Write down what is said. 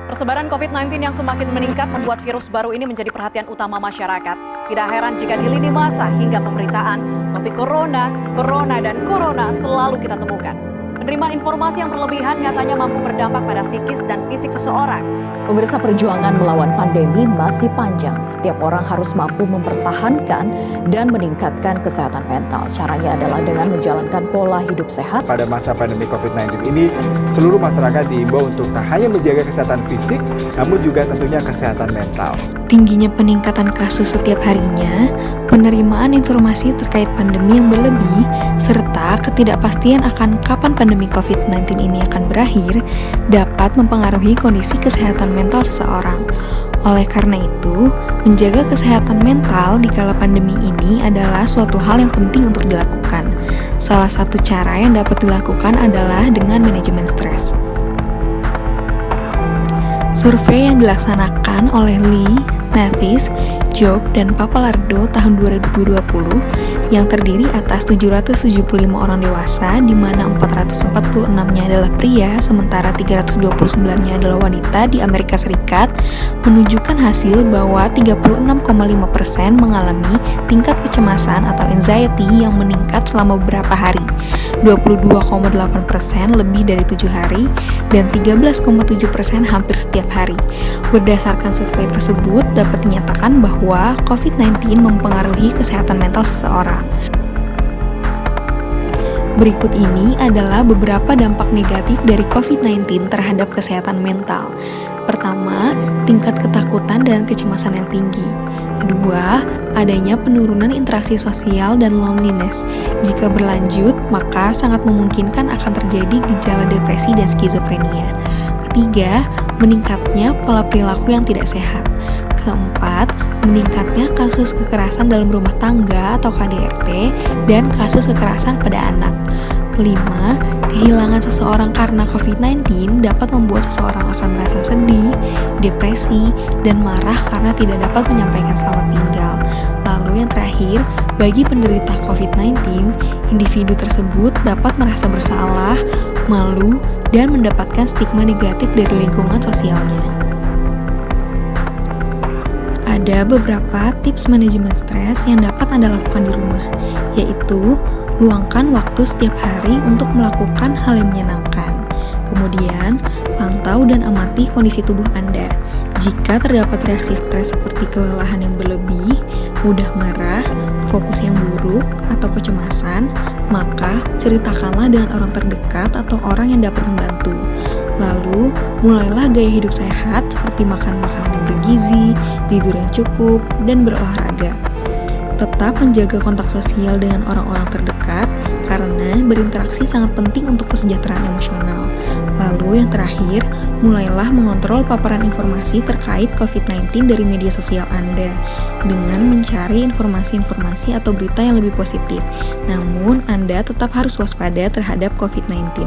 Persebaran COVID-19 yang semakin meningkat membuat virus baru ini menjadi perhatian utama masyarakat. Tidak heran jika di lini masa hingga pemberitaan, topik corona selalu kita temukan. Penerimaan informasi yang berlebihan nyatanya mampu berdampak pada psikis dan fisik seseorang. Pemirsa, perjuangan melawan pandemi masih panjang. Setiap orang harus mampu mempertahankan dan meningkatkan kesehatan mental. Caranya adalah dengan menjalankan pola hidup sehat. Pada masa pandemi COVID-19 ini, seluruh masyarakat diimbau untuk tak hanya menjaga kesehatan fisik, namun juga tentunya kesehatan mental. Tingginya peningkatan kasus setiap harinya, penerimaan informasi terkait pandemi yang berlebih, serta ketidakpastian akan kapan pandemi COVID-19 ini akan berakhir, dapat mempengaruhi kondisi kesehatan mental seseorang. Oleh karena itu, menjaga kesehatan mental di kala pandemi ini adalah suatu hal yang penting untuk dilakukan. Salah satu cara yang dapat dilakukan adalah dengan manajemen stres. Survei yang dilaksanakan oleh Lee, Mathis, Job, dan Papalardo tahun 2020 yang terdiri atas 775 orang dewasa, di mana 446-nya adalah pria, sementara 329-nya adalah wanita di Amerika Serikat, menunjukkan hasil bahwa 36,5% mengalami tingkat kecemasan atau anxiety yang meningkat selama beberapa hari, 22,8% lebih dari 7 hari, dan 13,7% hampir setiap hari. Berdasarkan survei tersebut, dapat dinyatakan bahwa COVID-19 mempengaruhi kesehatan mental seseorang. Berikut ini adalah beberapa dampak negatif dari COVID-19 terhadap kesehatan mental. Pertama, tingkat ketakutan dan kecemasan yang tinggi. Kedua, adanya penurunan interaksi sosial dan loneliness. Jika berlanjut, maka sangat memungkinkan akan terjadi gejala depresi dan skizofrenia. Ketiga, meningkatnya pola perilaku yang tidak sehat. Keempat, meningkatnya kasus kekerasan dalam rumah tangga atau KDRT dan kasus kekerasan pada anak. Kelima, kehilangan seseorang karena COVID-19 dapat membuat seseorang akan merasa sedih, depresi, dan marah karena tidak dapat menyampaikan selamat tinggal. Lalu yang terakhir, bagi penderita COVID-19, individu tersebut dapat merasa bersalah, malu, dan mendapatkan stigma negatif dari lingkungan sosialnya. Ada beberapa tips manajemen stres yang dapat Anda lakukan di rumah, yaitu luangkan waktu setiap hari untuk melakukan hal yang menyenangkan. Kemudian, pantau dan amati kondisi tubuh Anda. Jika terdapat reaksi stres seperti kelelahan yang berlebih, mudah marah, fokus yang buruk, atau kecemasan, maka ceritakanlah dengan orang terdekat atau orang yang dapat membantu. Lalu, mulailah gaya hidup sehat seperti makan makanan yang bergizi, tidur yang cukup, dan berolahraga. Tetap menjaga kontak sosial dengan orang-orang terdekat, karena berinteraksi sangat penting untuk kesejahteraan emosional. Lalu yang terakhir, mulailah mengontrol paparan informasi terkait COVID-19 dari media sosial Anda dengan mencari informasi-informasi atau berita yang lebih positif. Namun, Anda tetap harus waspada terhadap COVID-19.